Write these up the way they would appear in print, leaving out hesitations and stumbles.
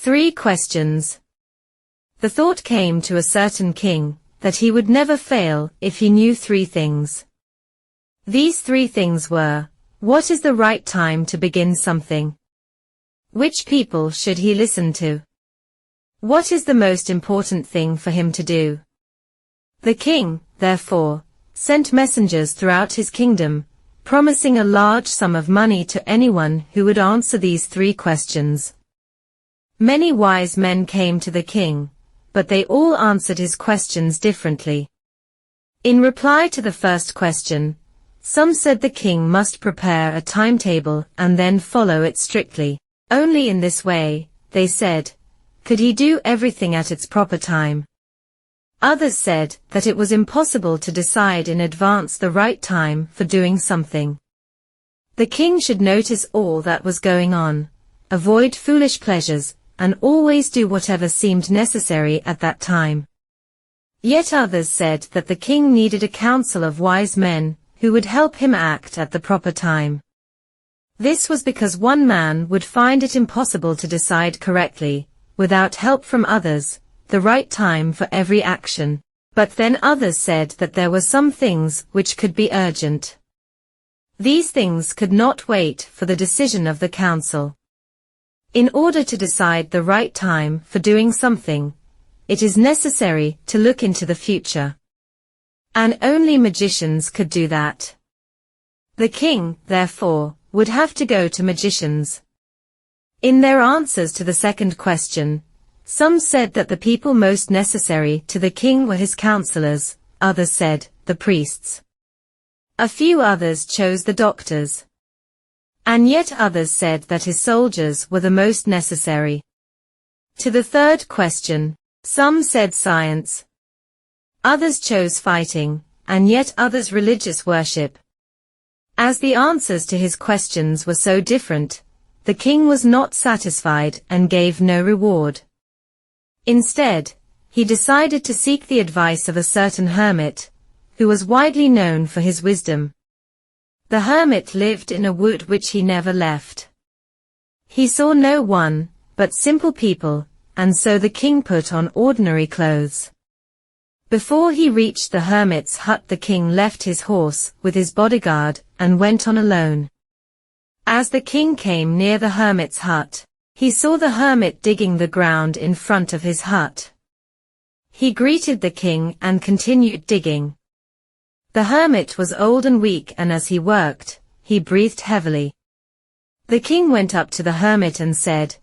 3 questions. The thought came to a certain king that he would never fail if he knew 3 things. These 3 things were: what is the right time to begin something? Which people should he listen to? What is the most important thing for him to do? The king, therefore, sent messengers throughout his kingdom, promising a large sum of money to anyone who would answer these 3 questions. Many wise men came to the king, but they all answered his questions differently. In reply to the first question, some said the king must prepare a timetable and then follow it strictly. Only in this way, they said, could he do everything at its proper time. Others said that it was impossible to decide in advance the right time for doing something. The king should notice all that was going on, avoid foolish pleasures, and always do whatever seemed necessary at that time. Yet others said that the king needed a council of wise men who would help him act at the proper time. This was because one man would find it impossible to decide correctly, without help from others, the right time for every action. But then others said that there were some things which could be urgent. These things could not wait for the decision of the council. In order to decide the right time for doing something, it is necessary to look into the future. And only magicians could do that. The king, therefore, would have to go to magicians. In their answers to the second question, some said that the people most necessary to the king were his counselors, others said, the priests. A few others chose the doctors. And yet others said that his soldiers were the most necessary. To the third question, some said science. Others chose fighting, and yet others religious worship. As the answers to his questions were so different, the king was not satisfied and gave no reward. Instead, he decided to seek the advice of a certain hermit, who was widely known for his wisdom. The hermit lived in a wood which he never left. He saw no one, but simple people, and so the king put on ordinary clothes. Before he reached the hermit's hut, the king left his horse with his bodyguard and went on alone. As the king came near the hermit's hut, he saw the hermit digging the ground in front of his hut. He greeted the king and continued digging. The hermit was old and weak, and as he worked, he breathed heavily. The king went up to the hermit and said,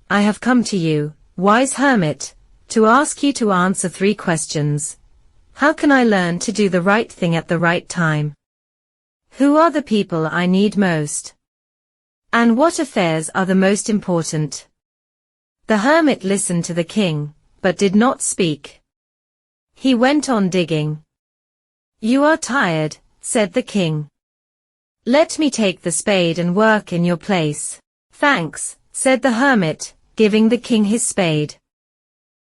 "I have come to you, wise hermit, to ask you to answer 3 questions. How can I learn to do the right thing at the right time? Who are the people I need most? And what affairs are the most important?" The hermit listened to the king, but did not speak. He went on digging. "You are tired," said the king. "Let me take the spade and work in your place." "Thanks," said the hermit, giving the king his spade.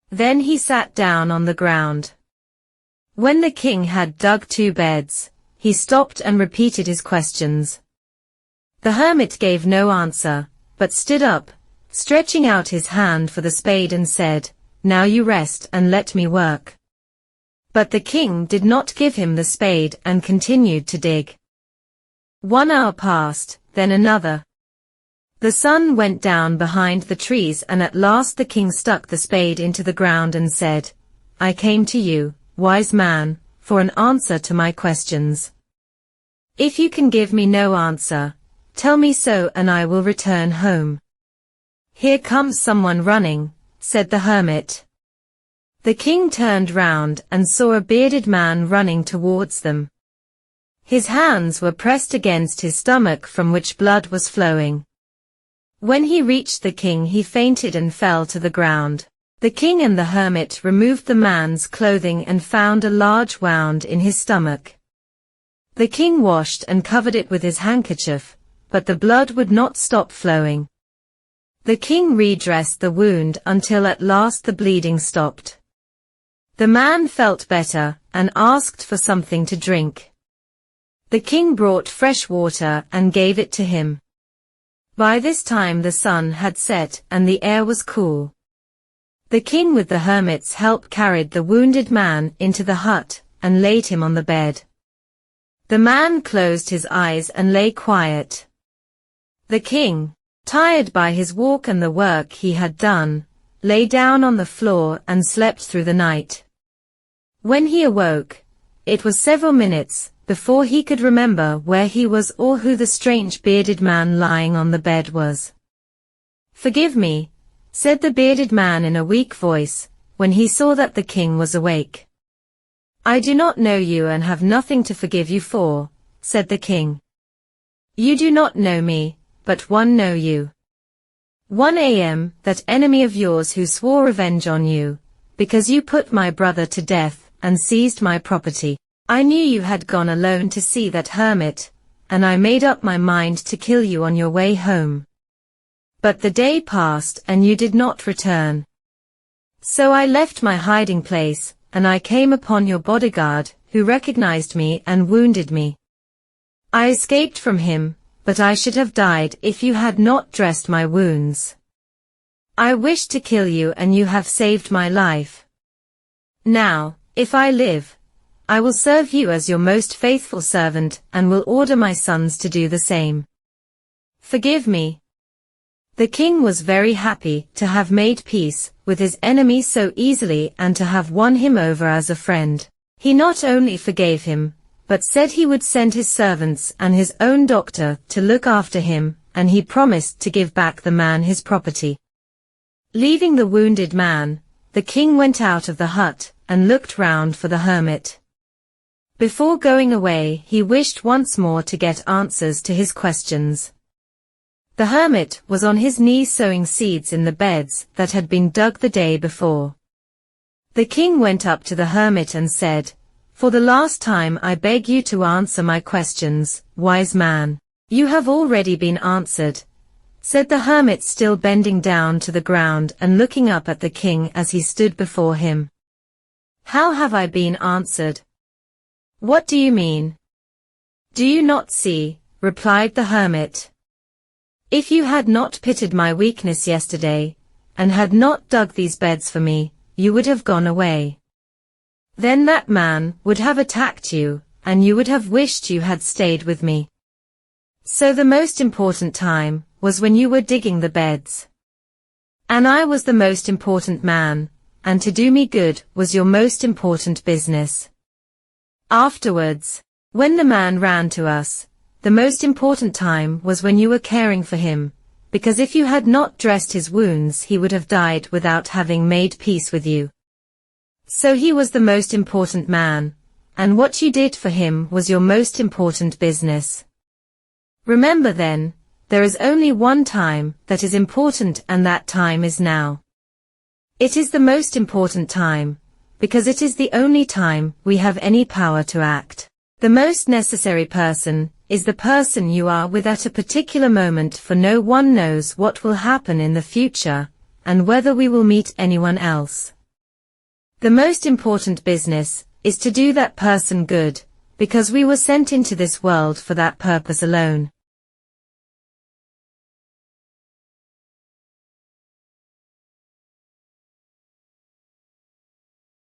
Then he sat down on the ground. When the king had dug 2 beds, he stopped and repeated his questions. The hermit gave no answer, but stood up, stretching out his hand for the spade and said, "Now you rest and let me work." But the king did not give him the spade and continued to dig. 1 hour passed, then another. The sun went down behind the trees, and at last the king stuck the spade into the ground and said, "I came to you, wise man, for an answer to my questions. If you can give me no answer, tell me so and I will return home." "Here comes someone running," said the hermit. The king turned round and saw a bearded man running towards them. His hands were pressed against his stomach, from which blood was flowing. When he reached the king, he fainted and fell to the ground. The king and the hermit removed the man's clothing and found a large wound in his stomach. The king washed and covered it with his handkerchief, but the blood would not stop flowing. The king redressed the wound until at last the bleeding stopped. The man felt better and asked for something to drink. The king brought fresh water and gave it to him. By this time the sun had set and the air was cool. The king with the hermit's help carried the wounded man into the hut and laid him on the bed. The man closed his eyes and lay quiet. The king, tired by his walk and the work he had done, lay down on the floor and slept through the night. When he awoke, it was several minutes before he could remember where he was or who the strange bearded man lying on the bed was. "Forgive me," said the bearded man in a weak voice, when he saw that the king was awake. "I do not know you and have nothing to forgive you for," said the king. "You do not know me, but one know you. 1 a.m. that enemy of yours who swore revenge on you, because you put my brother to death and seized my property. I knew you had gone alone to see that hermit, and I made up my mind to kill you on your way home. But the day passed and you did not return. So I left my hiding place, and I came upon your bodyguard, who recognized me and wounded me. I escaped from him, but I should have died if you had not dressed my wounds. I wished to kill you and you have saved my life. Now, if I live, I will serve you as your most faithful servant and will order my sons to do the same. Forgive me." The king was very happy to have made peace with his enemy so easily and to have won him over as a friend. He not only forgave him, but said he would send his servants and his own doctor to look after him, and he promised to give back the man his property. Leaving the wounded man, the king went out of the hut and looked round for the hermit. Before going away, he wished once more to get answers to his questions. The hermit was on his knees sowing seeds in the beds that had been dug the day before. The king went up to the hermit and said, "For the last time I beg you to answer my questions, wise man." "You have already been answered," said the hermit, still bending down to the ground and looking up at the king as he stood before him. "How have I been answered? What do you mean?" "Do you not see?" replied the hermit. "If you had not pitied my weakness yesterday, and had not dug these beds for me, you would have gone away. Then that man would have attacked you, and you would have wished you had stayed with me. So the most important time was when you were digging the beds. And I was the most important man, and to do me good was your most important business. Afterwards, when the man ran to us, the most important time was when you were caring for him, because if you had not dressed his wounds he would have died without having made peace with you. So he was the most important man, and what you did for him was your most important business. Remember then, there is only one time that is important, and that time is now. It is the most important time, because it is the only time we have any power to act. The most necessary person is the person you are with at a particular moment, for no one knows what will happen in the future, and whether we will meet anyone else. The most important business is to do that person good, because we were sent into this world for that purpose alone.